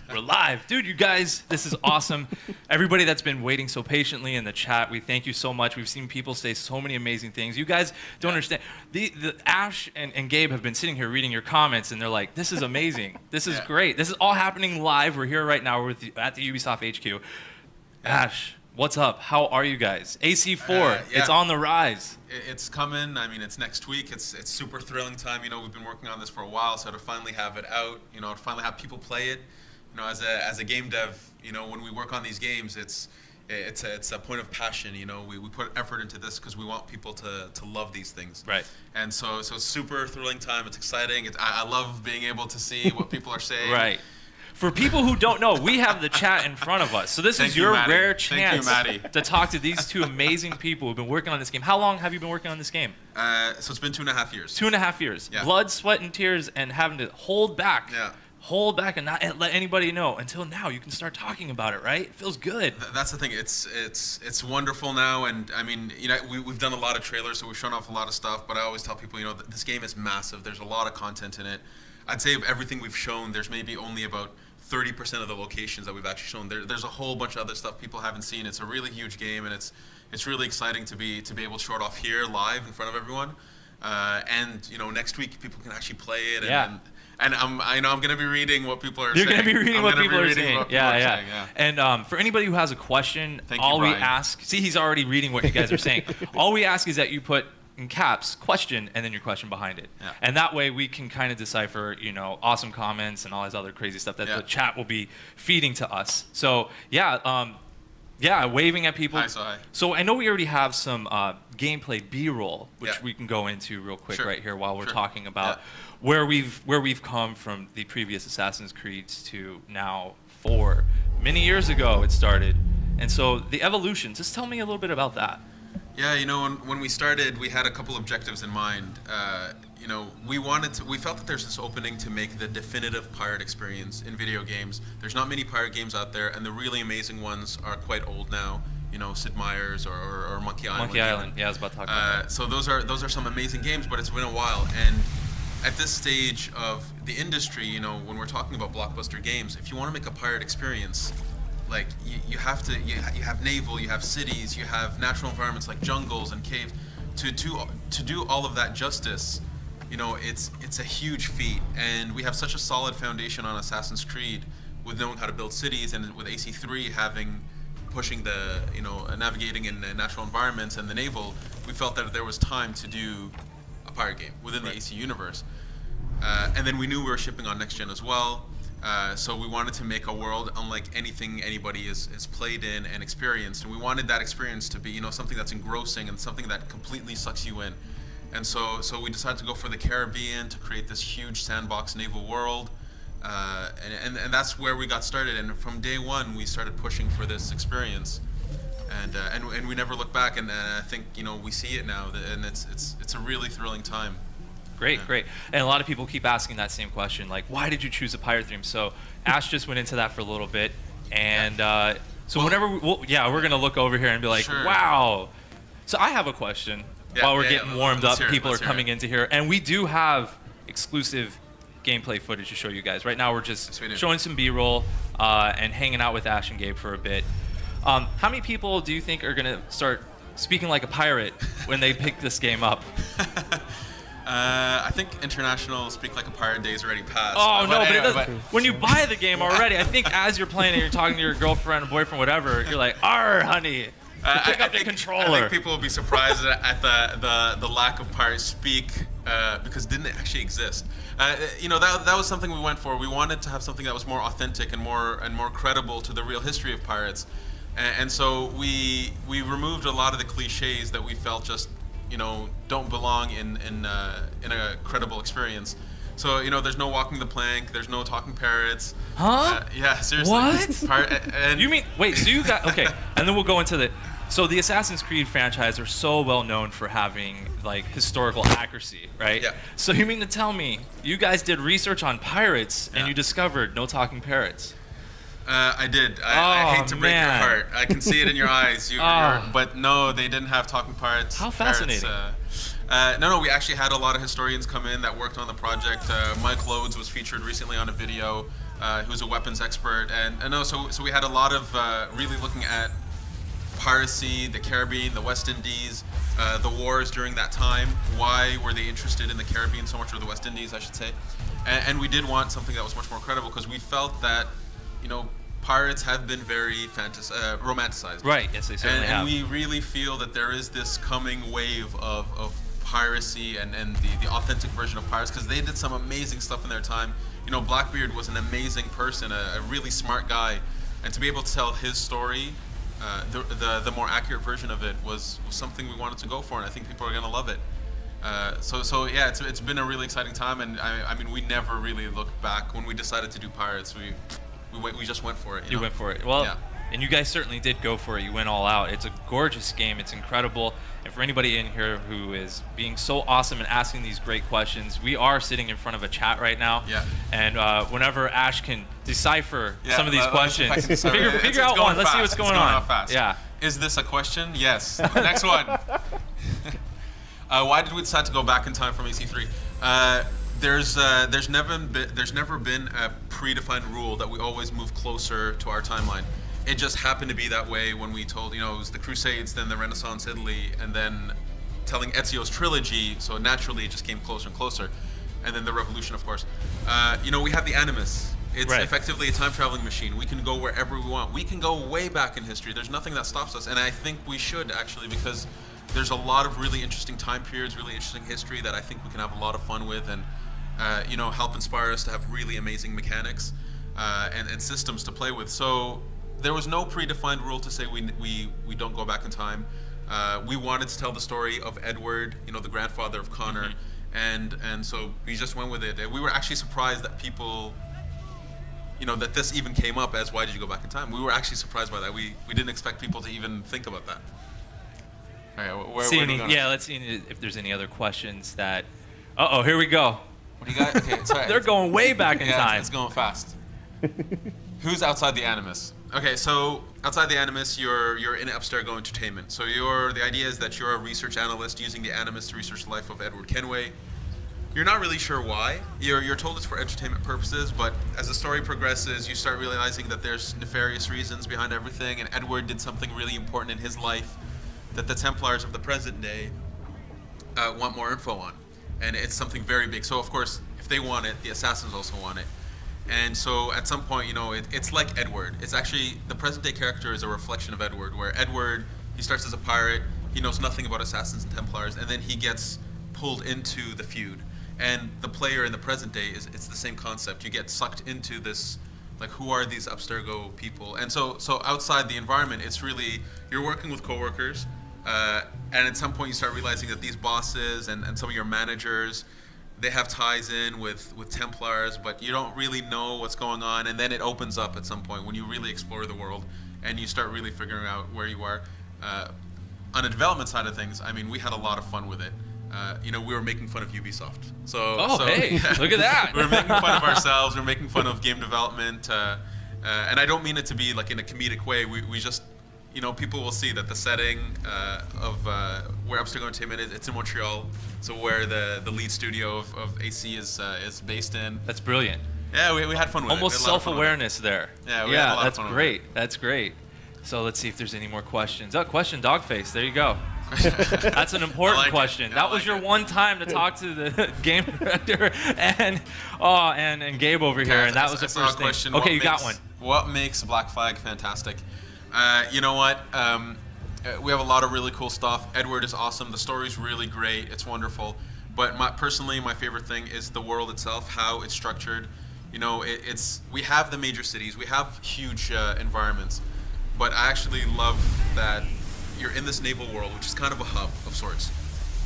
We're live. Dude, you guys, this is awesome. Everybody that's been waiting so patiently in the chat, we thank you so much. We've seen people say so many amazing things. You guys don't understand. The Ash and Gabe have been sitting here reading your comments, and they're like, this is amazing. This is great. This is all happening live. We're here right now. We're at the Ubisoft HQ. Ash, what's up? How are you guys? AC4, it's on the rise. It's coming. I mean, it's next week. It's super thrilling time. You know, we've been working on this for a while, so to finally have it out, you know, to finally have people play it, you know, as a game dev, you know, when we work on these games, it's a point of passion. You know, we put effort into this because we want people to love these things. Right. And so it's super thrilling time. It's exciting. I love being able to see what people are saying. Right. For people who don't know, we have the chat in front of us. So this is your rare chance to talk to these two amazing people who've been working on this game. How long have you been working on this game? So it's been 2.5 years. 2.5 years. Yeah. Blood, sweat, and tears, and having to hold back. Yeah. Hold back and not let anybody know until now. You can start talking about it, right? It feels good. That's the thing. It's wonderful now, and I mean, you know, we've done a lot of trailers, so we've shown off a lot of stuff. But I always tell people, you know, this game is massive. There's a lot of content in it. I'd say of everything we've shown, there's maybe only about 30% of the locations that we've actually shown. There's a whole bunch of other stuff people haven't seen. It's a really huge game, and it's really exciting to be able to show it off here live in front of everyone. And you know, next week people can actually play it. And I know I'm going to be reading what people are saying. You're going to be reading what people are saying. Yeah. And for anybody who has a question, all we ask, see, he's already reading what you guys are saying. All we ask is that you put in caps question and then your question behind it. Yeah. And that way we can kind of decipher, you know, awesome comments and all this other crazy stuff that the chat will be feeding to us. So, waving at people. Hi. So I know we already have some gameplay B-roll, which we can go into real quick right here while we're talking about where we've come from the previous Assassin's Creeds to now 4. Many years ago it started. And so the evolution, just tell me a little bit about that. Yeah, you know, when we started, we had a couple objectives in mind. You know, we felt that there's this opening to make the definitive pirate experience in video games. There's not many pirate games out there, and the really amazing ones are quite old now. You know, Sid Meier's or Monkey Island. Monkey Island, yeah, I was about to talk about that. So those are some amazing games, but it's been a while. And at this stage of the industry, you know, when we're talking about blockbuster games, if you want to make a pirate experience, like you have naval, you have cities, you have natural environments like jungles and caves. To do all of that justice, you know, it's a huge feat. And we have such a solid foundation on Assassin's Creed with knowing how to build cities, and with AC3 pushing the, you know, navigating in natural environments and the naval. We felt that there was time to do a pirate game within the AC universe. And then we knew we were shipping on next gen as well. So we wanted to make a world unlike anything anybody has played in and experienced, and we wanted that experience to be, you know, something that's engrossing and something that completely sucks you in. And so we decided to go for the Caribbean to create this huge sandbox naval world, and that's where we got started. And from day one, we started pushing for this experience, and we never looked back. And I think, you know, we see it now, and it's a really thrilling time. Great. And a lot of people keep asking that same question, like, why did you choose a pirate theme? So Ash just went into that for a little bit, and so whenever we're going to look over here and be like, wow. So I have a question while we're getting warmed up. People are coming into here, and we do have exclusive gameplay footage to show you guys. Right now we're just showing some B-roll and hanging out with Ash and Gabe for a bit. How many people do you think are going to start speaking like a pirate when they pick this game up? I think international speak like a pirate days already passed. Oh, no, but it doesn't. When you buy the game already, I think as you're playing it, you're talking to your girlfriend, boyfriend, whatever, you're like, "Arr, honey, pick up the controller." I think people will be surprised at the lack of pirate speak because it didn't actually exist. You know, that was something we went for. We wanted to have something that was more authentic and more credible to the real history of pirates, and so we removed a lot of the cliches that we felt just, you know, don't belong in a credible experience. So, you know, there's no walking the plank, there's no talking parrots. Huh? Yeah, seriously. What? You mean, wait, so you got, okay, and then we'll go into so the Assassin's Creed franchise are so well known for having, like, historical accuracy, right? Yeah. So you mean to tell me you guys did research on pirates and you discovered no talking parrots? I did. I hate to break your heart. I can see it in your eyes. But no, they didn't have talking parrots. How fascinating. No, we actually had a lot of historians come in that worked on the project. Mike Loads was featured recently on a video, who's a weapons expert, and no, so we had a lot of really looking at piracy, the Caribbean, the West Indies, the wars during that time. Why were they interested in the Caribbean so much, or the West Indies, I should say? And we did want something that was much more credible, because we felt that, you know, pirates have been very romanticized. Right. Yes, they certainly have. And we really feel that there is this coming wave of piracy and the authentic version of pirates, because they did some amazing stuff in their time. You know, Blackbeard was an amazing person, a really smart guy, and to be able to tell his story, the more accurate version of it was something we wanted to go for, and I think people are gonna love it. So yeah, it's been a really exciting time, and I mean, we never really looked back when we decided to do pirates. We just went for it. You went for it. Well, yeah. And you guys certainly did go for it. You went all out. It's a gorgeous game. It's incredible. And for anybody in here who is being so awesome and asking these great questions, we are sitting in front of a chat right now. Yeah. And whenever Ash can decipher some of these questions, figure it's out one. Fast. Let's see what's going on. Fast. Yeah. Is this a question? Yes. Next one. Why did we decide to go back in time from AC3? There's never been a predefined rule that we always move closer to our timeline. It just happened to be that way when we told, you know, it was the Crusades, then the Renaissance Italy, and then telling Ezio's trilogy, so naturally it just came closer and closer. And then the Revolution, of course. You know, we have the Animus. It's effectively a time-traveling machine. We can go wherever we want. We can go way back in history. There's nothing that stops us, and I think we should, actually, because there's a lot of really interesting time periods, really interesting history that I think we can have a lot of fun with, and you know, help inspire us to have really amazing mechanics and systems to play with. So there was no predefined rule to say we don't go back in time. We wanted to tell the story of Edward, you know, the grandfather of Connor, and so we just went with it. And we were actually surprised that people, you know, that this even came up as why did you go back in time. We were actually surprised by that. We didn't expect people to even think about that. All right, where are we going? Yeah, let's see if there's any other questions that. Uh-oh, here we go. What do you got? Okay, sorry. They're going way back in time. It's going fast. Who's outside the Animus? Okay, so outside the Animus, you're in Abstergo Entertainment. So the idea is that you're a research analyst using the Animus to research the life of Edward Kenway. You're not really sure why. You're told it's for entertainment purposes, but as the story progresses, you start realizing that there's nefarious reasons behind everything, and Edward did something really important in his life that the Templars of the present day want more info on. And it's something very big. So of course, if they want it, the assassins also want it. And so at some point, you know, it's like Edward. It's actually, the present day character is a reflection of Edward, where Edward, he starts as a pirate, he knows nothing about assassins and Templars, and then he gets pulled into the feud. And the player in the present day, it's the same concept. You get sucked into this, like, who are these Abstergo people? And so outside the environment, it's really, you're working with coworkers, and at some point you start realizing that these bosses and some of your managers, they have ties in with Templars, but you don't really know what's going on, and then it opens up at some point when you really explore the world and you start really figuring out where you are. On the development side of things, I mean, we had a lot of fun with it. You know, we were making fun of Ubisoft. Hey, look at that. We were making fun of ourselves, we were making fun of game development, and I don't mean it to be like in a comedic way. We just, you know, people will see that the setting of where Abstergo Entertainment is, it's in Montreal, so where the lead studio of AC is based in. That's brilliant. Yeah, we had fun with it. Almost self-awareness there. Yeah, we had a lot of fun that's great. That's great. So let's see if there's any more questions. Oh, question, Dogface. There you go. That's an important question. That was your one time to talk to the game director and Gabe over here, and that was the first thing. Okay, you got one. What makes Black Flag fantastic? You know what? We have a lot of really cool stuff. Edward is awesome. The story's really great. It's wonderful. But personally, my favorite thing is the world itself, how it's structured. You know, we have the major cities. We have huge environments. But I actually love that you're in this naval world, which is kind of a hub of sorts.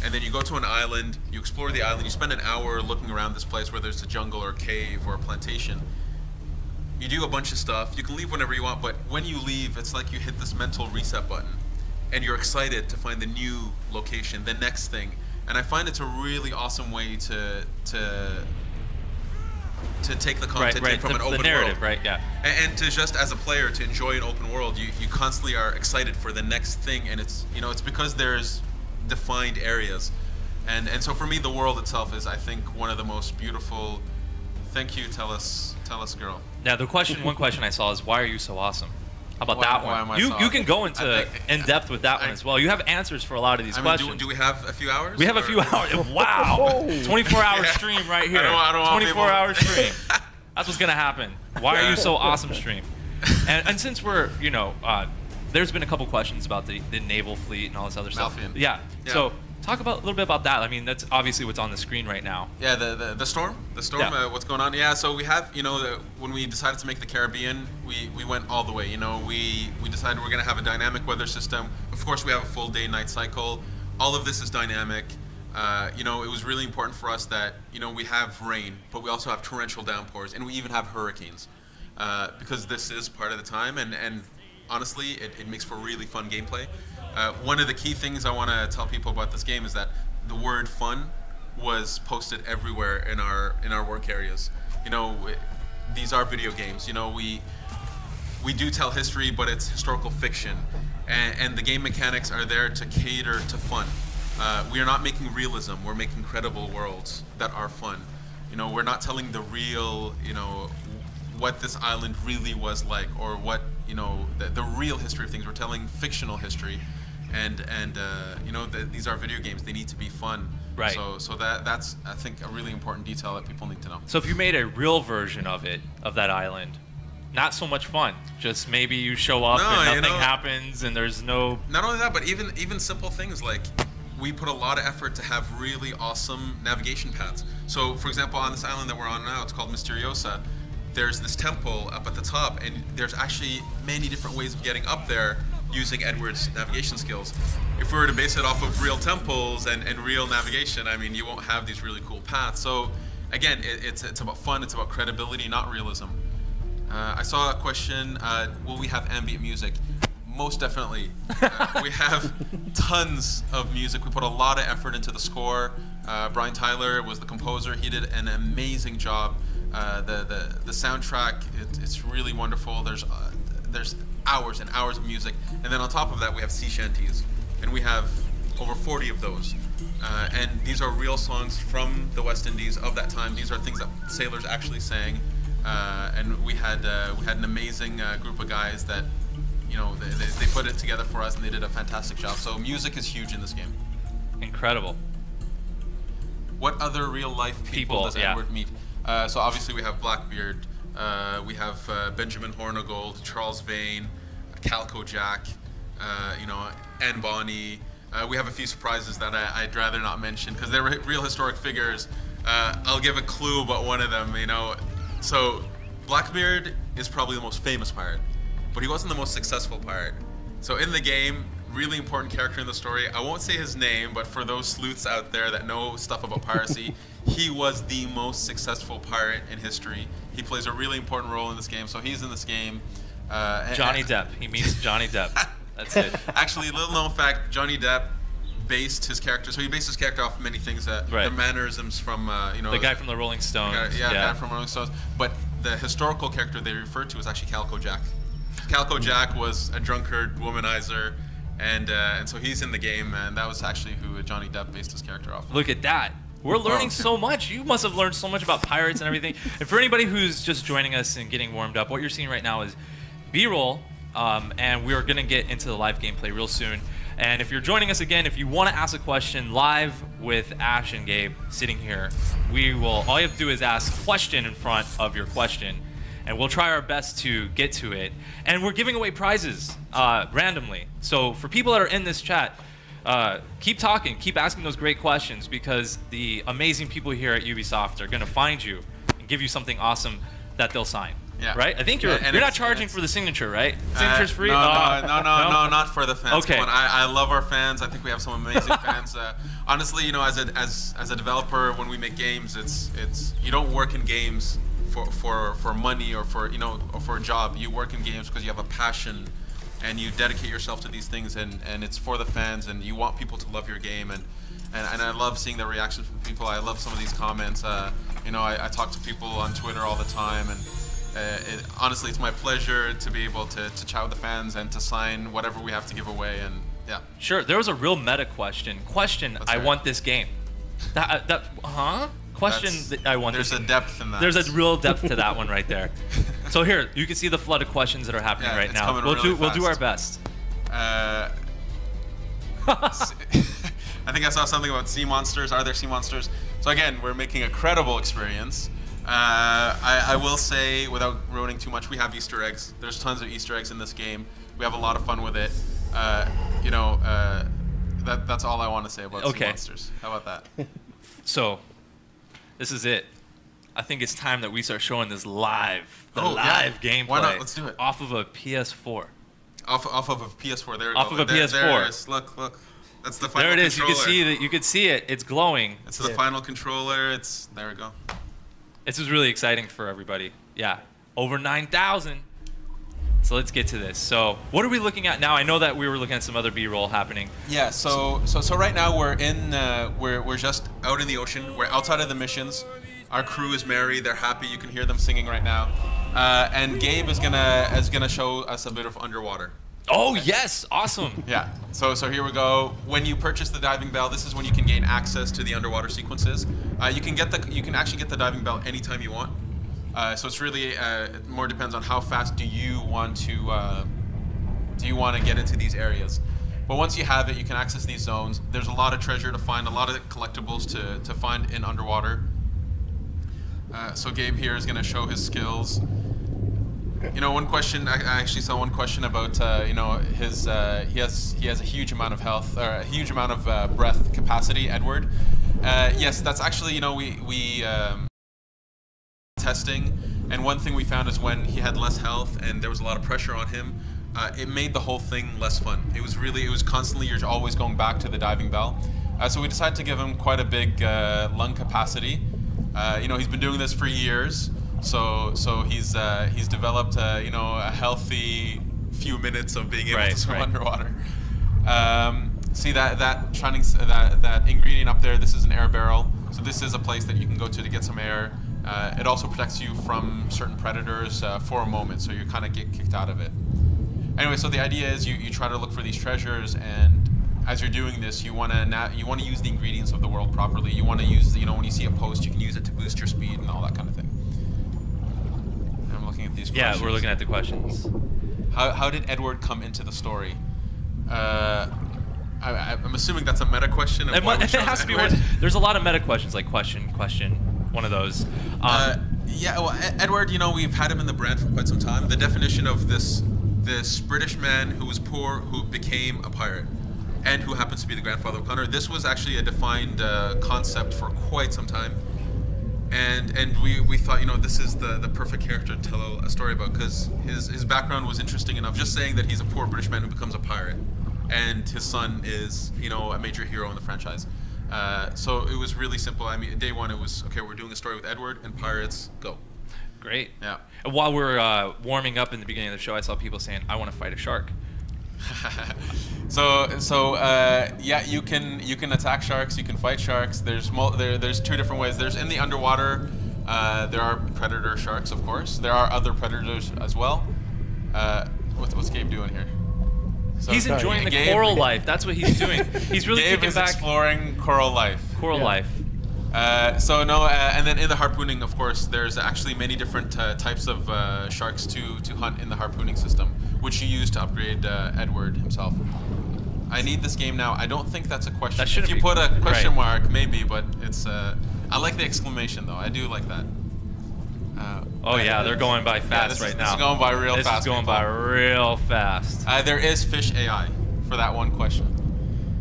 And then you go to an island, you explore the island, you spend an hour looking around this place, whether it's a jungle or a cave or a plantation. You do a bunch of stuff, you can leave whenever you want, but when you leave, it's like you hit this mental reset button and you're excited to find the new location, the next thing. And I find it's a really awesome way to take the content from an open narrative, world. Right, yeah. And to just, as a player, to enjoy an open world, you constantly are excited for the next thing, and it's, you know, it's because there's defined areas. And so for me, the world itself is, I think, one of the most beautiful. Thank you, tell us, girl. Now, one question I saw is, why are you so awesome? How about that one? Why am I You can go into in depth with that one as well. You have answers for a lot of these questions. Do we have a few hours? We have a few hours. Wow, 24-hour stream right here. I don't 24-hour stream. That's what's gonna happen. Why are you so awesome, stream? And since we're, there's been a couple questions about the naval fleet and all this other stuff. Malfian. Yeah. So talk a little bit about that. I mean, that's obviously what's on the screen right now. Yeah, the storm, Yeah. What's going on? Yeah, so we have, when we decided to make the Caribbean, we went all the way. We decided we're gonna have a dynamic weather system. Of course, we have a full day-night cycle. All of this is dynamic. It was really important for us that we have rain, but we also have torrential downpours, and we even have hurricanes, because this is part of the time, and honestly, it makes for really fun gameplay. One of the key things I want to tell people about this game is that the word "fun" was posted everywhere in our work areas. These are video games. We do tell history, but it's historical fiction, and the game mechanics are there to cater to fun. We are not making realism. We're making credible worlds that are fun. We're not telling the real, what this island really was like, or what, the real history of things. We're telling fictional history, and these are video games. They need to be fun. Right. So that's, I think, a really important detail that people need to know. So if you made a real version of that island, not so much fun. Just maybe you show up and nothing happens, and there's no. Not only that, but even simple things like, we put a lot of effort to have really awesome navigation paths. So, for example, on this island that we're on now, it's called Misteriosa. There's this temple up at the top, and there's actually many different ways of getting up there using Edward's navigation skills. If we were to base it off of real temples and real navigation, I mean, you won't have these really cool paths. So, again, it's about fun, it's about credibility, not realism. I saw a question, will we have ambient music? Most definitely. We have tons of music. We put a lot of effort into the score. Brian Tyler was the composer. He did an amazing job. The soundtrack, it's really wonderful. There's hours and hours of music. And then on top of that, we have sea shanties. And we have over 40 of those. And these are real songs from the West Indies of that time. These are things that sailors actually sang. And we had an amazing group of guys that they put it together for us, and they did a fantastic job. So music is huge in this game. Incredible. What other real-life people does Edward meet? So obviously we have Blackbeard, we have Benjamin Hornigold, Charles Vane, Calco Jack, Anne Bonny. We have a few surprises that I'd rather not mention because they're real historic figures. I'll give a clue about one of them. So Blackbeard is probably the most famous pirate, but he wasn't the most successful pirate. So in the game, really important character in the story. I won't say his name, but for those sleuths out there that know stuff about piracy, he was the most successful pirate in history. He plays a really important role in this game, so he's in this game. Johnny Depp. He meets Johnny Depp. That's it. Actually, little known fact, Johnny Depp based his character. So he based his character off many things. Right. The mannerisms from, the guy from the Rolling Stones. The guy from Rolling Stones. But the historical character they referred to was actually Calco Jack. Calco Jack was a drunkard womanizer, and so he's in the game, and that was actually who Johnny Depp based his character off. Look at that. We're learning so much. You must have learned so much about pirates and everything. And for anybody who's just joining us and getting warmed up, what you're seeing right now is B-roll, and we're going to get into the live gameplay real soon. And if you're joining us again, if you want to ask a question live with Ash and Gabe sitting here, all you have to do is ask a question in front of your question, and we'll try our best to get to it. And we're giving away prizes randomly. So for people that are in this chat, keep talking, keep asking those great questions, because the amazing people here at Ubisoft are going to find you and give you something awesome that they'll sign. Yeah. Right? I think you're not charging for the signature, right? Signature's free? No, not for the fans. Okay. I love our fans. I think we have some amazing fans. Honestly, as a developer, when we make games, it's you don't work in games for money or for a job. You work in games because you have a passion and you dedicate yourself to these things, and it's for the fans, and you want people to love your game, and I love seeing the reactions from people. I love some of these comments. I talk to people on Twitter all the time, and honestly, it's my pleasure to be able to chat with the fans and to sign whatever we have to give away. And yeah. Sure. There was a real meta question. I want this game. Question that I want. There's a depth in that. There's a real depth to that one right there. So here, you can see the flood of questions that are happening right now. We'll do our best. I think I saw something about sea monsters. Are there sea monsters? So again, we're making a credible experience. I will say, without ruining too much, we have Easter eggs. There's tons of Easter eggs in this game. We have a lot of fun with it. That's all I want to say about sea monsters. How about that? So, this is it. I think it's time that we start showing this live. Live gameplay. Why not? Let's do it. Off of a PS4. Off of a PS4. There we off go. Of a PS4. There it is. Look. That's the final controller. There it is. Controller. You can see it. It's glowing. It's the final controller. There we go. This is really exciting for everybody. Yeah. Over 9,000. So let's get to this. So what are we looking at now? I know that we were looking at some other B-roll happening. Yeah. So right now we're just out in the ocean. We're outside of the missions. Our crew is merry. They're happy. You can hear them singing right now. And Gabe is gonna show us a bit of underwater. Oh yes, awesome. Yeah. So here we go. When you purchase the diving bell, this is when you can gain access to the underwater sequences. You can actually get the diving bell anytime you want. So it's really more depends on how fast do you want to get into these areas. But once you have it, you can access these zones. There's a lot of treasure to find, a lot of collectibles to find in underwater. So Gabe here is going to show his skills. One question, I actually saw one question about, his, he has a huge amount of health, or a huge amount of breath capacity, Edward. Yes, that's actually, we testing, and one thing we found is when he had less health and there was a lot of pressure on him, it made the whole thing less fun. It was constantly, you're always going back to the diving bell. So we decided to give him quite a big lung capacity. He's been doing this for years. So he's developed a healthy few minutes of being able to swim underwater. See that ingredient up there? This is an air barrel. So this is a place that you can go to get some air. It also protects you from certain predators for a moment, so you kind of get kicked out of it. Anyway, so the idea is you try to look for these treasures, and as you're doing this, you want to use the ingredients of the world properly. You want to use when you see a post, you can use it to boost your speed and all that kind of thing. I'm looking at these questions. Yeah, we're looking at the questions. How did Edward come into the story? I'm assuming that's a meta question. It has to be one. There's a lot of meta questions, like question, one of those. Yeah, well, Edward, we've had him in the brand for quite some time. The definition of this British man who was poor, who became a pirate, and who happens to be the grandfather of Connor. This was actually a defined concept for quite some time. And we thought, this is the perfect character to tell a story about, because his background was interesting enough. Just saying that he's a poor British man who becomes a pirate, and his son is, a major hero in the franchise. So it was really simple. I mean, day one, it was, okay, we're doing a story with Edward, and pirates, go. Great. Yeah. And while we're warming up in the beginning of the show, I saw people saying, I want to fight a shark. Yeah, you can attack sharks, you can fight sharks. There's two different ways. There's in the underwater, there are predator sharks, of course. There are other predators as well. What's Gabe doing here? So, he's enjoying the coral life. That's what he's doing. He's really Gabe is exploring coral life. Coral life. And then in the harpooning, of course, there's actually many different types of sharks to hunt in the harpooning system, which you use to upgrade Edward himself. I need this game now. I don't think that's a question. If you put a question mark, maybe, but it's. I like the exclamation though. I do like that. Oh yeah, they're going by fast right now. This is going by real fast. This is going by real fast. There is Fish AI for that one question.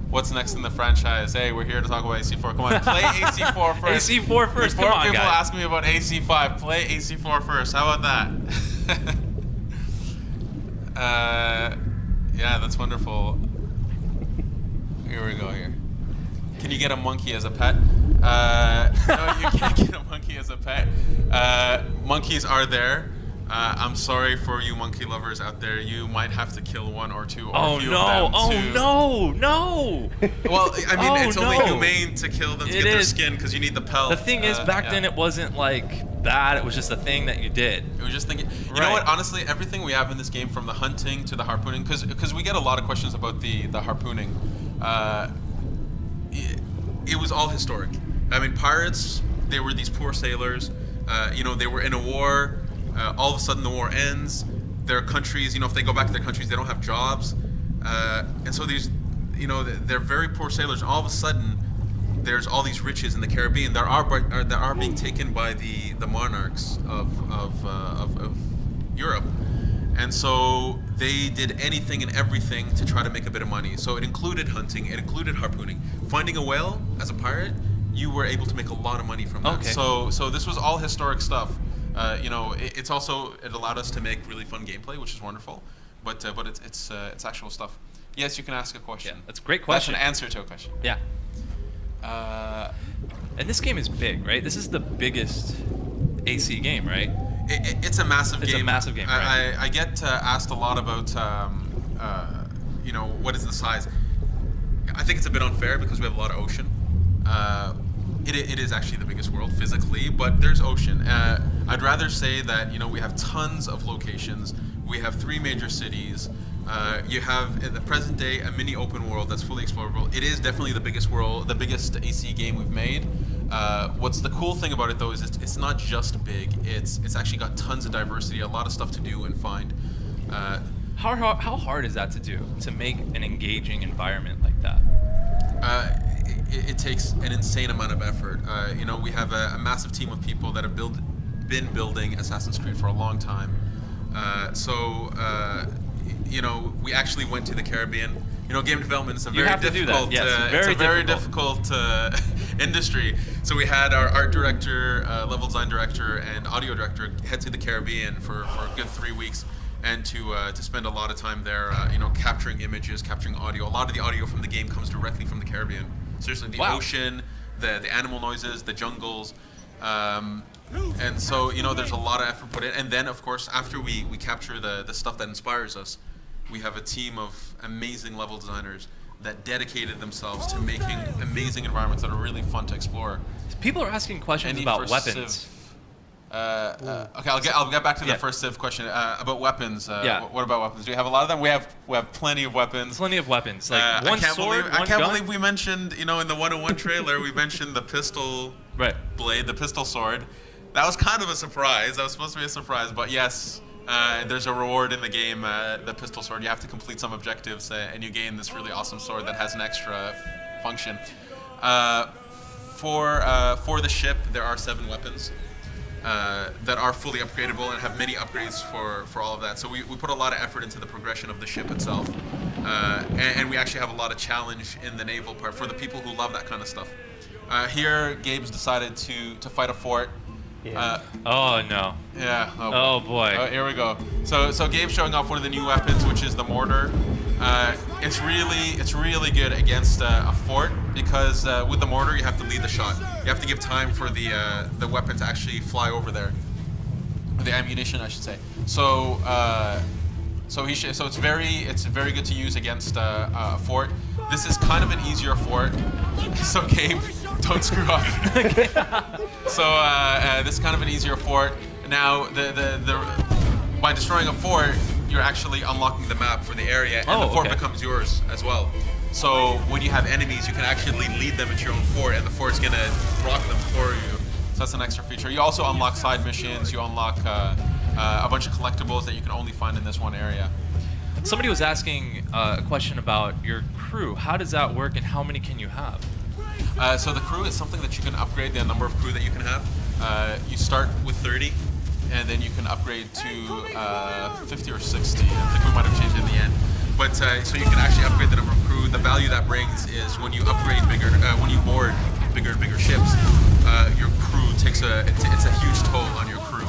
What's next in the franchise? Hey, we're here to talk about AC4. Come on, play AC4 first. AC4 first. Before come on, people guys. ask me about AC5, play AC4 first. How about that? Yeah, that's wonderful. Here we go here. Can you get a monkey as a pet? No, you can't get a monkey as a pet. Monkeys are there. I'm sorry for you monkey lovers out there. You might have to kill one or two or a few of them. Oh no! Well, I mean, it's only humane to kill them to get their skin, because you need the pelt. The thing is, back then it wasn't like bad. It was just a thing that you did. It was just thinking. You know what? Honestly, everything we have in this game, from the hunting to the harpooning, because we get a lot of questions about the harpooning. It was all historic. I mean, pirates, they were these poor sailors. You know, they were in a war. All of a sudden, the war ends. Their countries, you know, if they go back to their countries, they don't have jobs. And so these, you know, they're very poor sailors. And all of a sudden, there's all these riches in the Caribbean that are being taken by the monarchs of Europe. And so they did anything and everything to try to make a bit of money. So it included hunting, it included harpooning. Finding a whale as a pirate, you were able to make a lot of money from that. Okay. So this was all historic stuff. You know, it allowed us to make really fun gameplay, which is wonderful. But it's actual stuff. Yes, you can ask a question. Yeah, that's a great question. That's an answer to a question. Yeah. And this game is big, right? This is the biggest AC game, right? It's a massive game. It's a massive game, right? I get asked a lot about, you know, what is the size? I think it's a bit unfair because we have a lot of ocean. It is actually the biggest world physically, but there's ocean. I'd rather say that, you know, we have tons of locations. We have 3 major cities. You have, in the present day, a mini open world that's fully explorable. It is definitely the biggest world, the biggest AC game we've made. What's the cool thing about it, though, is it's not just big. It's actually got tons of diversity, a lot of stuff to do and find. How hard is that to do, to make an engaging environment like that? It takes an insane amount of effort. You know, we have a massive team of people that have been building Assassin's Creed for a long time. You know, we actually went to the Caribbean. You know, game development is a very difficult, difficult industry. So we had our art director, level design director, and audio director head to the Caribbean for a good 3 weeks, and to spend a lot of time there. You know, capturing images, capturing audio. A lot of the audio from the game comes directly from the Caribbean. Seriously, the ocean, the animal noises, the jungles. And so, you know, there's a lot of effort put in. And then, of course, after we capture the stuff that inspires us, we have a team of amazing level designers that dedicated themselves to making amazing environments that are really fun to explore. People are asking questions about weapons. Okay, I'll get back to the first Civ question about weapons. What about weapons? Do we have a lot of them? We have plenty of weapons. Plenty of weapons. Like one sword, I can't believe we mentioned, you know, in the 101 trailer, we mentioned the pistol blade, the pistol sword. That was kind of a surprise. That was supposed to be a surprise, but yes, there's a reward in the game, the pistol sword. You have to complete some objectives, and you gain this really awesome sword that has an extra function. For the ship, there are 7 weapons that are fully upgradable and have many upgrades for all of that. So we put a lot of effort into the progression of the ship itself, and we actually have a lot of challenge in the naval part for the people who love that kind of stuff. Here, Gabe's decided to fight a fort. Yeah. Oh no. Yeah. Oh boy. Here we go. So Gabe's showing off one of the new weapons, which is the mortar. It's really good against a fort because with the mortar you have to lead the shot. You have to give time for the weapon to actually fly over there, or the ammunition, I should say. So it's very good to use against a fort. This is kind of an easier fort. So Gabe, don't screw up. So this is kind of an easier fort. Now by destroying a fort, you're actually unlocking the map for the area, and the fort becomes yours as well. So when you have enemies, you can actually lead them into your own fort, and the fort's gonna rock them for you. So that's an extra feature. You also unlock side missions. You unlock a bunch of collectibles that you can only find in this one area. Somebody was asking a question about your crew. How does that work, and how many can you have? So the crew is something that you can upgrade, the number of crew that you can have. You start with 30, and then you can upgrade to 50 or 60. I think we might have changed it in the end. But so you can actually upgrade the number of crew. The value that brings is when you upgrade when you board bigger and bigger ships, your crew takes it's a huge toll on your crew.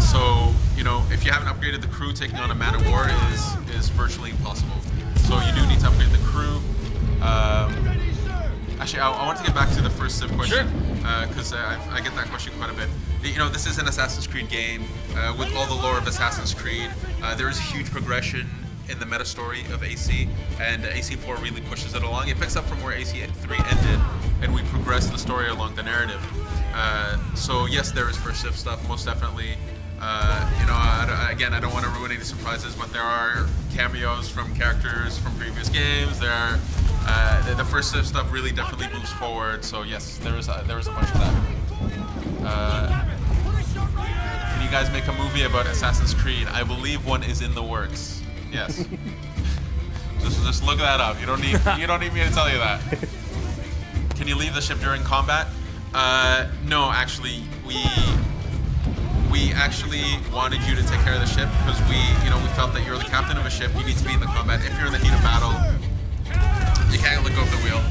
So you know, if you haven't upgraded the crew, taking on a man of war is virtually impossible. So you do need to upgrade the crew. Actually, I want to get back to the first Civ question, because I get that question quite a bit. You know, this is an Assassin's Creed game with all the lore of Assassin's Creed. There is huge progression in the meta story of AC, and AC4 really pushes it along. It picks up from where AC3 ended, and we progress the story along the narrative. So yes, there is first Civ stuff, most definitely. You know, again, I don't want to ruin any surprises, but there are cameos from characters from previous games. There are the first stuff really definitely moves forward. So yes, there is a bunch of that. Can you guys make a movie about Assassin's Creed? I believe one is in the works. Yes. just look that up. You don't need me to tell you that. Can you leave the ship during combat? No, actually, we actually wanted you to take care of the ship because we felt that you're the captain of a ship. You need to be in the combat. If you're in the heat of battle, you can't let go of the wheel.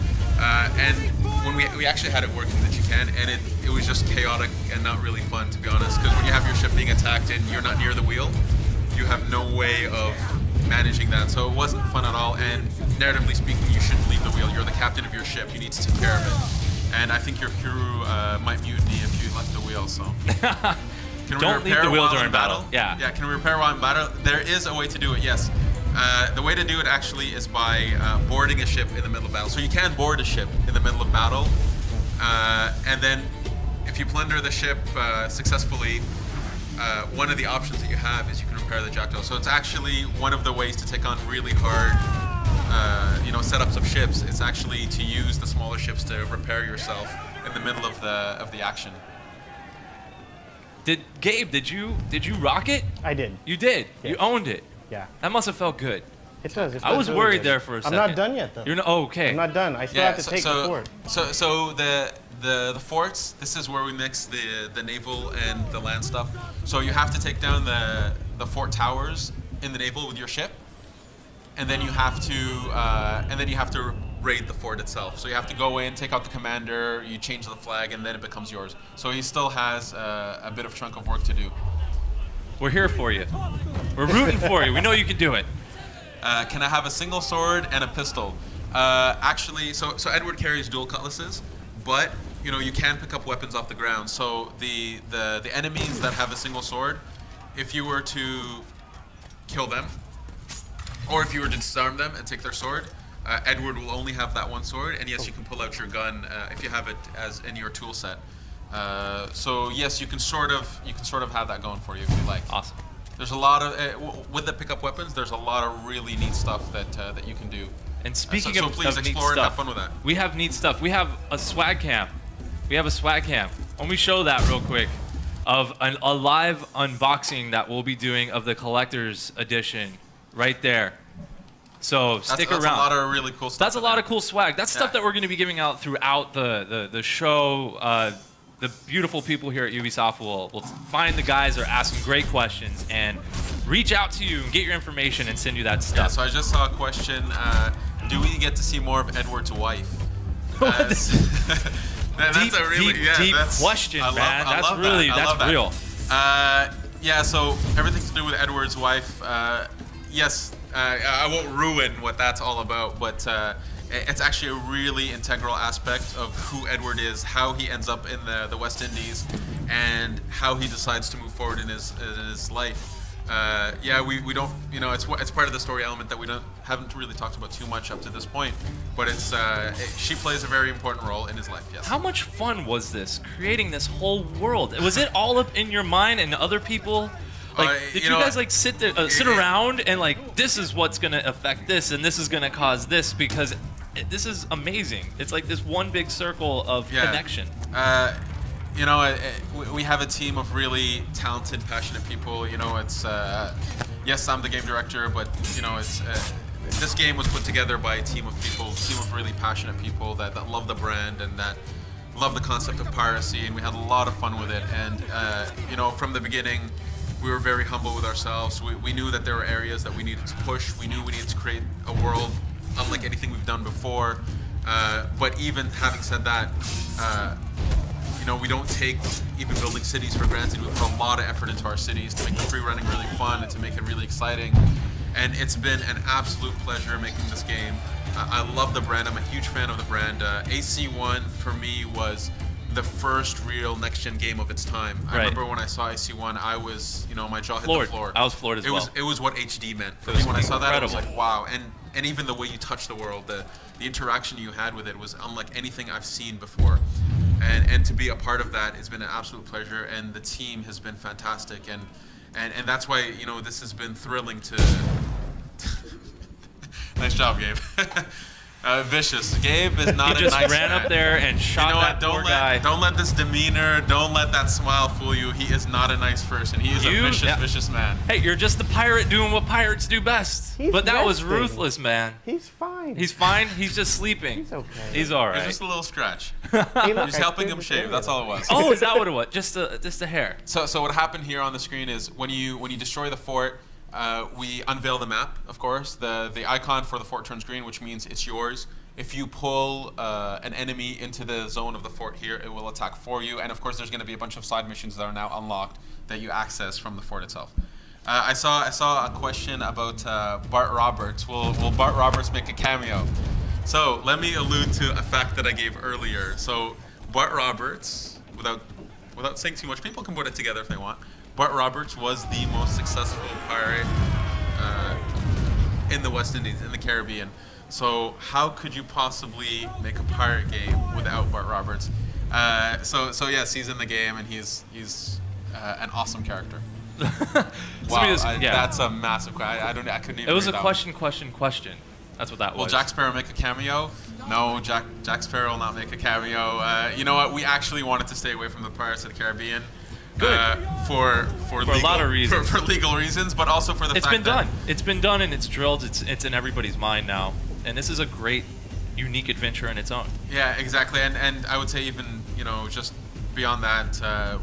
And when we actually had it working that you can, and it was just chaotic and not really fun, to be honest. Because when you have your ship being attacked and you're not near the wheel, you have no way of managing that. So it wasn't fun at all. And narratively speaking, you shouldn't leave the wheel. You're the captain of your ship. You need to take care of it. And I think your crew might mutiny if you left the wheel. So. Don't leave the wheel during battle. Yeah. Yeah, can we repair while in battle? There is a way to do it, yes. The way to do it actually is by boarding a ship in the middle of battle. So you can board a ship in the middle of battle, and then if you plunder the ship successfully, one of the options that you have is you can repair the jackdaw. So it's actually one of the ways to take on really hard setups of ships. It's actually to use the smaller ships to repair yourself in the middle of the action. Gabe, did you rock it? I did. You did. Yes. You owned it. Yeah. That must have felt good. It does. I was worried there for a second. I'm not done yet, though. You're not. Oh, okay. I'm not done. I still have to take the fort. So the forts. This is where we mix the naval and the land stuff. So you have to take down the fort towers in the naval with your ship, and then you have to raid the fort itself. So you have to go in, take out the commander, you change the flag, and then it becomes yours. So he still has a bit of chunk of work to do. We're here for you. We're rooting for you. We know you can do it. Can I have a single sword and a pistol? Actually, so Edward carries dual cutlasses, but you can pick up weapons off the ground. So the enemies that have a single sword, if you were to kill them, or if you were to disarm them and take their sword, Edward will only have that one sword, and yes, you can pull out your gun if you have it as in your tool set. So yes, you can sort of have that going for you if you like. Awesome. There's a lot of with the pickup weapons. There's a lot of really neat stuff that you can do. And speaking so of please neat explore stuff, and have fun with that. We have neat stuff. We have a swag cam. When we show that real quick, of a live unboxing that we'll be doing of the collector's edition, right there. So stick around. That's a lot of really cool stuff. That's a lot of cool swag. That's stuff that we're going to be giving out throughout the show. The beautiful people here at Ubisoft will find the guys that are asking great questions and reach out to you and get your information and send you that stuff. Yeah, so I just saw a question. Do we get to see more of Edward's wife? That's a really deep question, man. That's real. Yeah, so everything to do with Edward's wife. Yes, I won't ruin what that's all about, but it's actually a really integral aspect of who Edward is, how he ends up in the West Indies, and how he decides to move forward in his life. Yeah, we don't, it's part of the story element that we haven't really talked about too much up to this point, but she plays a very important role in his life. Yes. How much fun was this creating this whole world? Was it all up in your mind and other people? Like, did you guys sit around and this is what's gonna affect this and this is gonna cause this, because this is amazing. It's like this one big circle of connection. We have a team of really talented, passionate people. Yes, I'm the game director, but this game was put together by a team of people, really passionate people that love the brand and that love the concept of piracy, and we had a lot of fun with it. And from the beginning, we were very humble with ourselves. We knew that there were areas that we needed to push. We knew we needed to create a world unlike anything we've done before. But even having said that, we don't take even building cities for granted. We put a lot of effort into our cities to make the free running really fun and to make it really exciting. And it's been an absolute pleasure making this game. I love the brand. I'm a huge fan of the brand. AC1 for me was the first real next-gen game of its time. I remember when I saw AC1, I was, my jaw hit the floor. I was floored as well. It was what HD meant for me. When I saw that, I was like, wow. And even the way you touch the world, the interaction you had with it was unlike anything I've seen before. and to be a part of that has been an absolute pleasure, and the team has been fantastic, and that's why, you know, this has been thrilling to. Nice job, Gabe. Vicious. Gabe is not a nice man. He just ran up there and shot that poor guy. Don't let this demeanor, don't let that smile fool you. He is not a nice person. He is a vicious man. Hey, you're just the pirate doing what pirates do best. But that was ruthless, man. He's fine. He's fine? He's just sleeping. He's okay. He's all right. It's just a little scratch. He's helping him shave. That's all it was. Oh, is that what it was? Just a hair. So what happened here on the screen is when you destroy the fort, we unveil the map, of course. The icon for the fort turns green, which means it's yours. If you pull an enemy into the zone of the fort here, it will attack for you. And of course, there's going to be a bunch of side missions that are now unlocked that you access from the fort itself. I saw a question about Bart Roberts. Will Bart Roberts make a cameo? So let me allude to a fact that I gave earlier. So Bart Roberts, without saying too much, people can put it together if they want. Bart Roberts was the most successful pirate in the West Indies, in the Caribbean. So how could you possibly make a pirate game without Bart Roberts? So yes, he's in the game, and he's an awesome character. Wow, that's a massive question. I couldn't even. It was a question. That's what that was. Will Jack Sparrow make a cameo? No, Jack Sparrow will not make a cameo. You know what? We actually wanted to stay away from the Pirates of the Caribbean. For a lot of reasons. For legal reasons, but also for the fact that it's been done. It's been done, and it's drilled. It's in everybody's mind now. And this is a great, unique adventure in its own. Yeah, exactly. And I would say even, you know, just beyond that,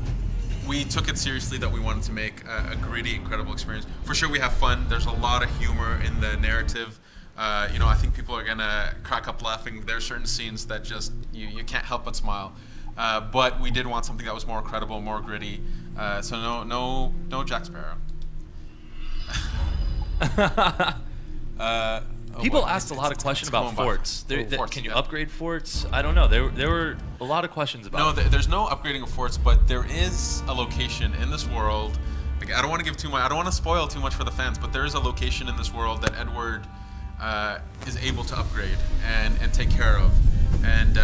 we took it seriously that we wanted to make a gritty, incredible experience. For sure, we have fun. There's a lot of humor in the narrative. You know, I think people are gonna crack up laughing. There are certain scenes that just you can't help but smile. But we did want something that was more credible, more gritty. So no Jack Sparrow. People asked a lot of questions about forts. Can you upgrade forts? I don't know. There were a lot of questions about it. No, there's no upgrading of forts, but there is a location in this world. Like, I don't want to give too much. I don't want to spoil too much for the fans, but there is a location in this world that Edward is able to upgrade and take care of. And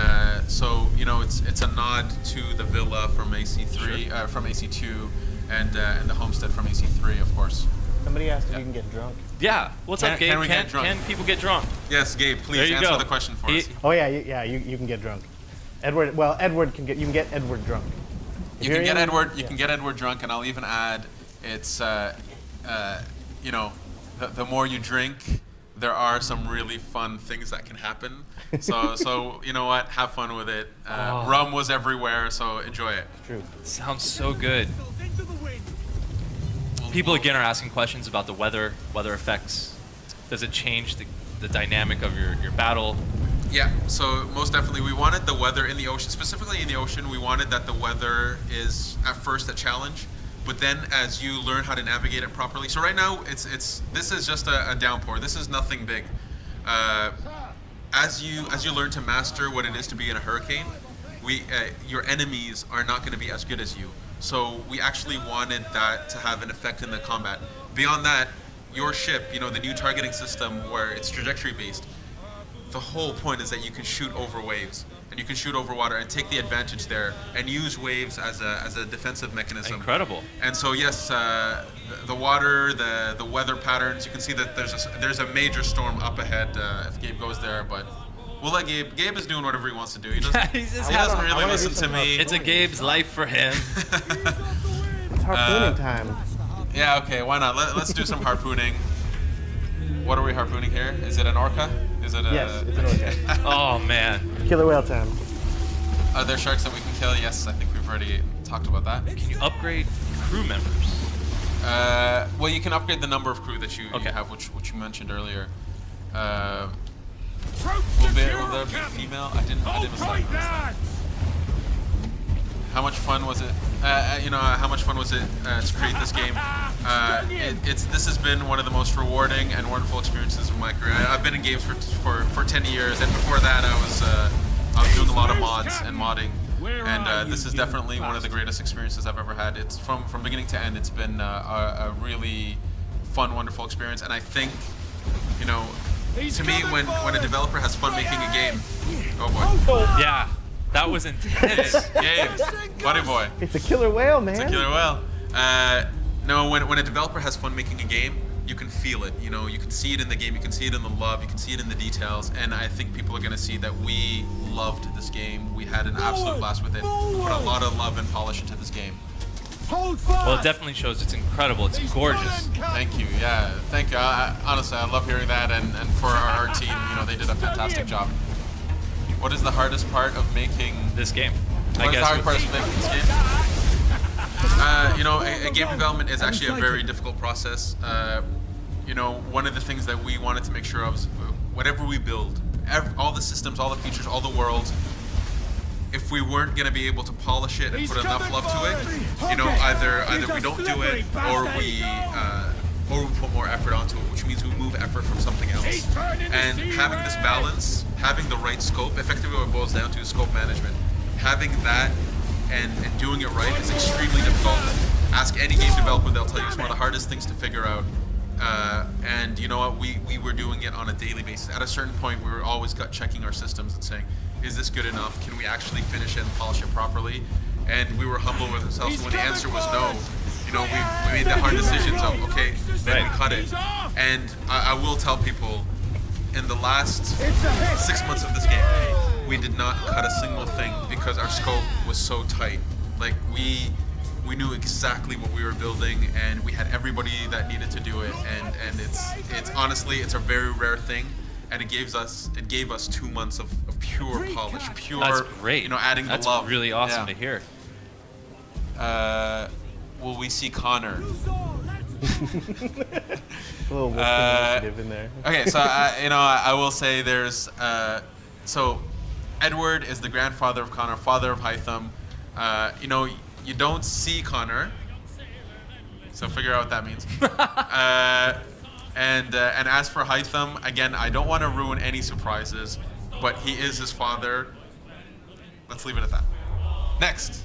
so, you know, it's a nod to the villa from AC3, sure. From AC2, and the homestead from AC3, of course. Somebody asked if you can get drunk. Yeah. What's up, Gabe? Can we get drunk? Can people get drunk? Yes, Gabe. Please answer the question for us. Oh yeah, you can get drunk. Edward. Well, Edward can get. You can get Edward drunk. You can get Edward. You can get Edward drunk, and I'll even add, it's you know, the more you drink, there are some really fun things that can happen. So you know what? Have fun with it. Rum was everywhere, so enjoy it. True. Sounds so good. People again are asking questions about the weather effects. Does it change the dynamic of your battle? Yeah, so most definitely we wanted the weather in the ocean, specifically in the ocean, we wanted that the weather is at first a challenge, but then as you learn how to navigate it properly. So right now this is just a downpour. This is nothing big. As you learn to master what it is to be in a hurricane, your enemies are not going to be as good as you. So we actually wanted that to have an effect in the combat. Beyond that, your ship, you know, the new targeting system where it's trajectory based, the whole point is that you can shoot over waves and you can shoot over water and take the advantage there and use waves as a defensive mechanism. Incredible. And so yes, the water, the weather patterns, you can see that there's a major storm up ahead if Gabe goes there, but we'll let Gabe. Gabe is doing whatever he wants to do. He doesn't really listen to me. It's a Gabe's life for him. It's harpooning time. Yeah, okay, why not? Let's do some harpooning. What are we harpooning here? Is it an orca? Is it a... Yes, it's an orca. Oh, man. Killer whale time. Are there sharks that we can kill? Yes, I think we've already talked about that. Can you upgrade crew members? Well, you can upgrade the number of crew that you have, which you mentioned earlier. Will there be female? I didn't understand that. How much fun was it? You know, how much fun was it to create this game? This has been one of the most rewarding and wonderful experiences of my career. I've been in games for 10 years, and before that, I was doing a lot of mods and modding. And this is definitely one of the greatest experiences I've ever had. It's from beginning to end. It's been a really fun, wonderful experience. And I think, you know, to me, when a developer has fun making a game, oh boy. Yeah. That was intense. Games, buddy boy. It's a killer whale, man. It's a killer whale. No, when a developer has fun making a game, you can feel it. You know, you can see it in the game, you can see it in the love, you can see it in the details, and I think people are going to see that we loved this game. We had an absolute blast with it. We put a lot of love and polish into this game. Well, it definitely shows. It's incredible. It's gorgeous. Thank you. Yeah, thank you. Honestly, I love hearing that, and for our team, you know, they did a fantastic job. What is the hardest part of making This game. What is the hardest part of making this game? You know, a game development is actually a very difficult process. You know, one of the things that we wanted to make sure of is whatever we build, all the systems, all the features, all the worlds, if we weren't going to be able to polish it and put enough love to it, you know, either we don't do it or we put more effort onto it, which means we move effort from something else. And having this balance, having the right scope, effectively what it boils down to is scope management. Having that and doing it right is extremely difficult. Ask any game developer, they'll tell you it's one of the hardest things to figure out. And you know what, we were doing it on a daily basis. At a certain point, we were always gut checking our systems and saying, is this good enough? Can we actually finish it and polish it properly? And we were humble with ourselves. When the answer was no, you know, we made the hard decisions of, okay, then we cut it. And I will tell people, in the last 6 months of this game, we did not cut a single thing because our scope was so tight. Like, we knew exactly what we were building, and we had everybody that needed to do it. And it's honestly, it's a very rare thing. And it gave us 2 months of pure polish, pure. That's great. You know, adding That's the love. That's really awesome to hear. Will we see Connor? A little initiative in there. Okay, so you know, I will say there's so Edward is the grandfather of Connor, father of Hytham. You know, you don't see Connor, so figure out what that means. And as for Hytham, again, I don't want to ruin any surprises, but he is his father. Let's leave it at that. Next.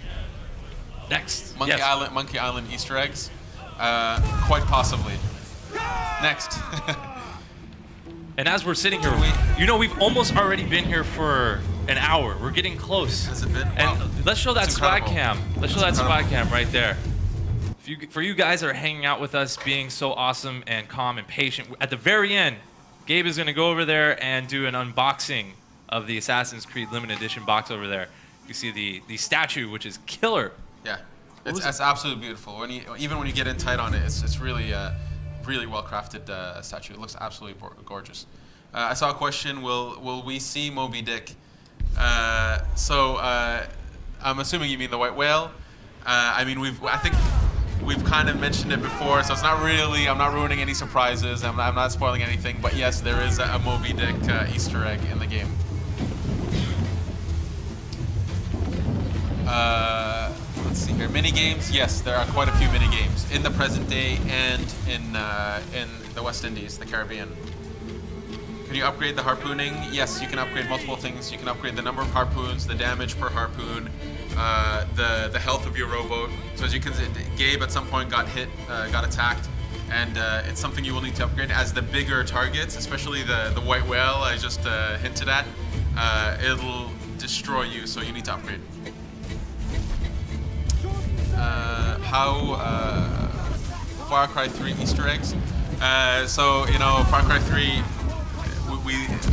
Monkey Island Easter eggs. Quite possibly. Next. And as we're sitting here, you know, we've almost already been here for an hour. We're getting close. Has it been? And wow. let's show that That's swag incredible. cam. Let's show that swag cam right there. For you guys that are hanging out with us, being so awesome and calm and patient, at the very end, Gabe is going to go over there and do an unboxing of the Assassin's Creed Limited Edition box over there. You see the statue, which is killer. Yeah, it's absolutely beautiful. Even when you get in tight on it, it's really really well crafted statue. It looks absolutely gorgeous. I saw a question: Will we see Moby Dick? So I'm assuming you mean the white whale. I mean, I think we've kind of mentioned it before, so it's not really. I'm not ruining any surprises. I'm not spoiling anything. But yes, there is a Moby Dick Easter egg in the game. Let's see here. Mini games. Yes, there are quite a few mini games in the present day and in the West Indies, the Caribbean. Can you upgrade the harpooning? Yes, you can upgrade multiple things. You can upgrade the number of harpoons, the damage per harpoon, the health of your rowboat. So as you can see, Gabe at some point got hit, got attacked, and it's something you will need to upgrade. As the bigger targets, especially the white whale I just hinted at, it'll destroy you, so you need to upgrade. Far Cry 3 Easter eggs. So, you know, Far Cry 3,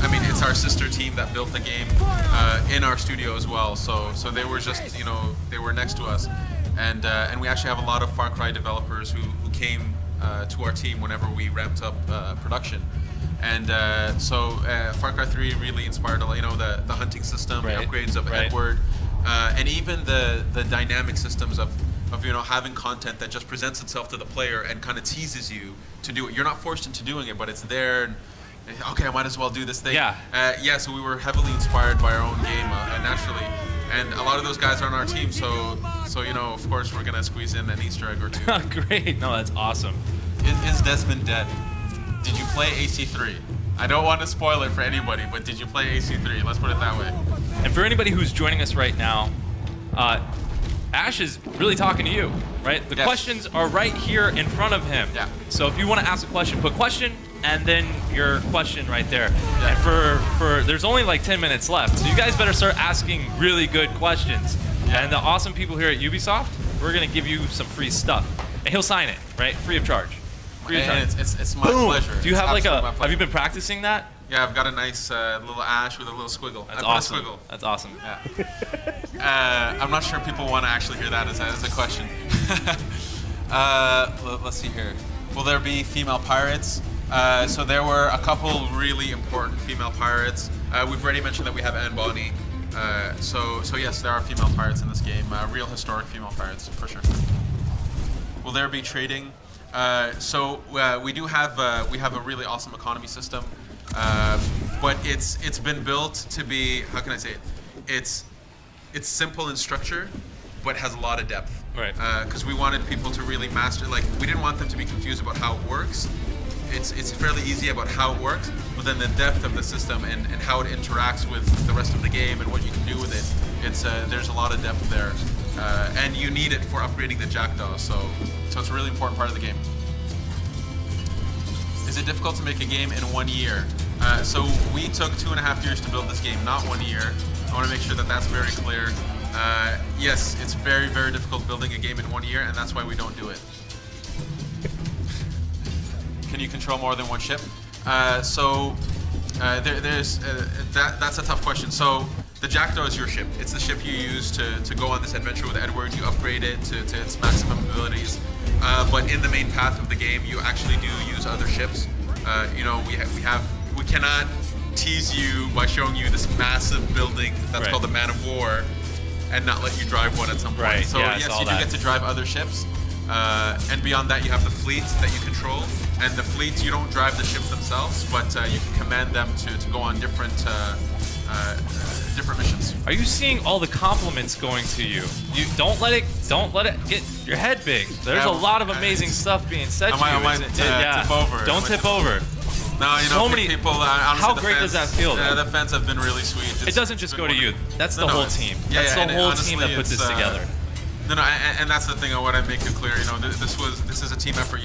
I mean, it's our sister team that built the game in our studio as well. So they were just, you know, they were next to us. And we actually have a lot of Far Cry developers who came to our team whenever we ramped up production. And so Far Cry 3 really inspired a lot, you know, the hunting system, the upgrades of Edward, and even the dynamic systems of you know, having content that just presents itself to the player and kind of teases you to do it. You're not forced into doing it, but it's there. And, okay, I might as well do this thing. Yeah. So we were heavily inspired by our own game naturally, and a lot of those guys are on our team. So you know, of course, we're gonna squeeze in an Easter egg or two. Great. No, that's awesome. Is Desmond dead? Did you play AC3? I don't want to spoil it for anybody, but did you play AC3? Let's put it that way. And for anybody who's joining us right now, Ash is really talking to you, right? The questions are right here in front of him. Yeah. So if you want to ask a question, put question and then your question right there. And for there's only like 10 minutes left, so you guys better start asking really good questions. And the awesome people here at Ubisoft, we're gonna give you some free stuff, and he'll sign it, right, free of charge. Free of charge. It's my pleasure. Do you have like a? Have you been practicing that? Yeah, I've got a nice little ash with a little squiggle. That's awesome. That's awesome. Yeah. I'm not sure people want to actually hear that as a question. Let's see here. Will there be female pirates? So there were a couple really important female pirates. We've already mentioned that we have Anne Bonny. So yes, there are female pirates in this game. Real historic female pirates, for sure. Will there be trading? We do have we have a really awesome economy system, but it's been built to be, how can I say it? It's simple in structure, but has a lot of depth. Right. Because we wanted people to really master, like, we didn't want them to be confused about how it works. It's fairly easy about how it works, but then the depth of the system and how it interacts with the rest of the game and what you can do with it, there's a lot of depth there. And you need it for upgrading the jackdaw, so it's a really important part of the game. Is it difficult to make a game in 1 year? So we took 2.5 years to build this game, not 1 year. I want to make sure that that's very clear. Yes, it's very, very difficult building a game in 1 year, and that's why we don't do it. Can you control more than one ship? That's a tough question. So the Jackdaw is your ship. It's the ship you use to go on this adventure with Edward. You upgrade it to its maximum abilities. But in the main path of the game, you actually do use other ships. We cannot tease you by showing you this massive building that's called the Man of War, and not let you drive one at some point. Right. So yeah, yes, you do get to drive other ships. And beyond that, you have the fleet that you control. And the fleet, you don't drive the ships themselves, but you can command them to go on different missions. Are you seeing all the compliments going to you? You don't let it get your head big. There's a lot of amazing stuff being said to you. I might tip over. Don't tip over. No, so many people. How great does that feel? Yeah, the fans have been really sweet. It doesn't just go to you. That's the whole team. That's the whole team that puts this together. No, and that's the thing. I want to make it clear. This is a team effort.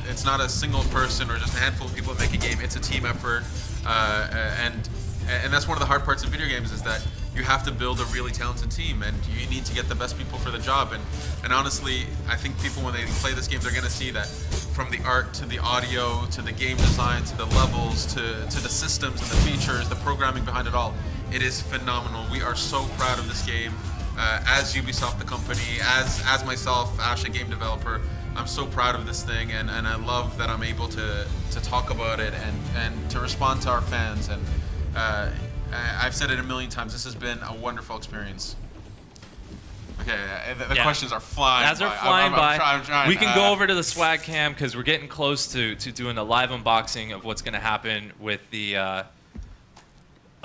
It's not a single person or just a handful of people that make a game. It's a team effort, and that's one of the hard parts of video games is that you have to build a really talented team, and you need to get the best people for the job. And honestly, I think people, when they play this game, they're going to see that from the art to the audio to the game design to the levels to the systems and the features, the programming behind it all, it is phenomenal. We are so proud of this game. As Ubisoft, the company, as myself, Ash, a game developer, I'm so proud of this thing, and I love that I'm able to talk about it and to respond to our fans. And I've said it a million times, this has been a wonderful experience. Okay, the questions are flying by. As they're flying by, I'm trying. We can go over to the swag cam because we're getting close to doing the live unboxing of what's going to happen with the a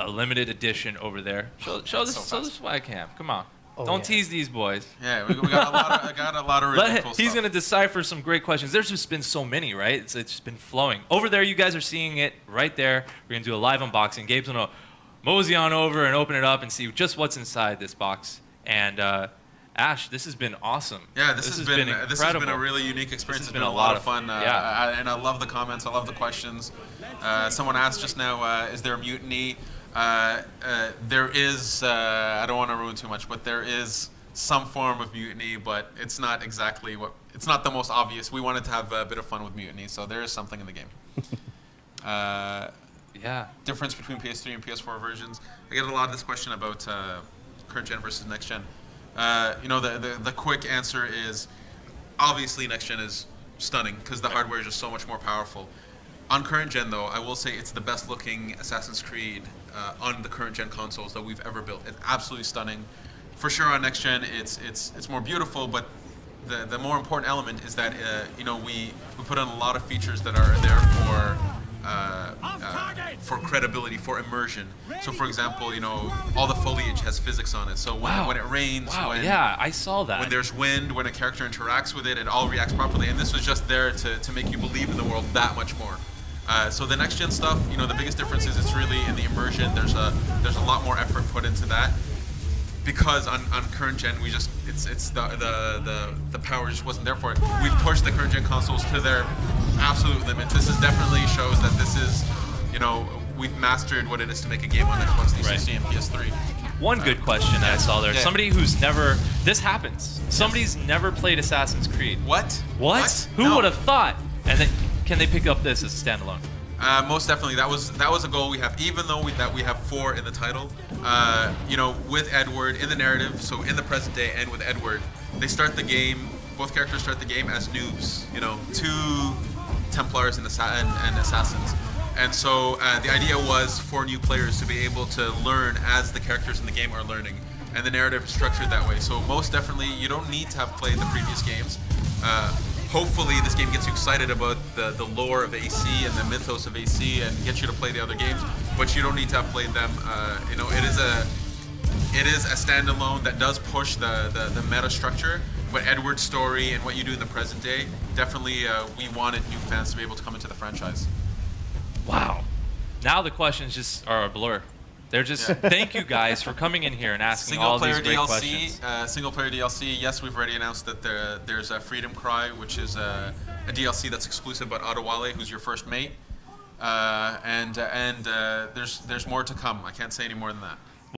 limited edition over there. Show the swag cam. Come on. Don't tease these boys. Yeah, we got a lot of really cool stuff. He's going to decipher some great questions. There's just been so many, right? It's just been flowing. Over there, you guys are seeing it right there. We're going to do a live unboxing. Gabe's going to mosey on over and open it up and see just what's inside this box. And Ash, this has been awesome. Yeah, this has been incredible. This has been a really unique experience. It's been a lot of fun. And I love the comments. I love the questions. Someone asked just now, is there a mutiny? There is, I don't want to ruin too much, but there is some form of mutiny, but it's not exactly it's not the most obvious. We wanted to have a bit of fun with mutiny, so there is something in the game. Difference between PS3 and PS4 versions. I get a lot of this question about current gen versus next gen. The quick answer is, obviously next gen is stunning because the hardware is just so much more powerful. On current gen, though, I will say it's the best looking Assassin's Creed on the current gen consoles that we've ever built. It's absolutely stunning. For sure, on next gen, it's more beautiful, but the more important element is that we put in a lot of features that are there for credibility, for immersion. So, for example, all the foliage has physics on it. So when it rains, I saw that. When there's wind, when a character interacts with it, it all reacts properly. And this was just there to make you believe in the world that much more. So the next gen stuff, the biggest difference is it's really in the immersion. There's a lot more effort put into that. Because on current gen, it's the power just wasn't there for it. We've pushed the current gen consoles to their absolute limit. This is definitely shows that this is, you know, we've mastered what it is to make a game on Xbox 360 and PS3. One good question that I saw there. Somebody who's never... This happens. Somebody's never played Assassin's Creed. What? What? Who would have thought? And then, can they pick up this as a standalone? Most definitely. That was a goal we have. Even though we have 4 in the title, you know, with Edward in the narrative, so in the present day, and with Edward, they start the game. Both characters start the game as noobs. You know, 2 Templars and assassins. And so the idea was for new players to be able to learn as the characters in the game are learning. And the narrative is structured that way. So most definitely, you don't need to have played the previous games. Hopefully this game gets you excited about the lore of AC and the mythos of AC and gets you to play the other games, but you don't need to have played them. You know, it is a standalone that does push the meta structure, but Edward's story and what you do in the present day, definitely we wanted new fans to be able to come into the franchise. Wow. Now the questions just are a blur. They're just, thank you guys for coming in here and asking all these great questions. Single-player DLC, yes, we've already announced that there's a Freedom Cry, which is a DLC that's exclusive about Adewale, who's your first mate. And there's more to come. I can't say any more than that.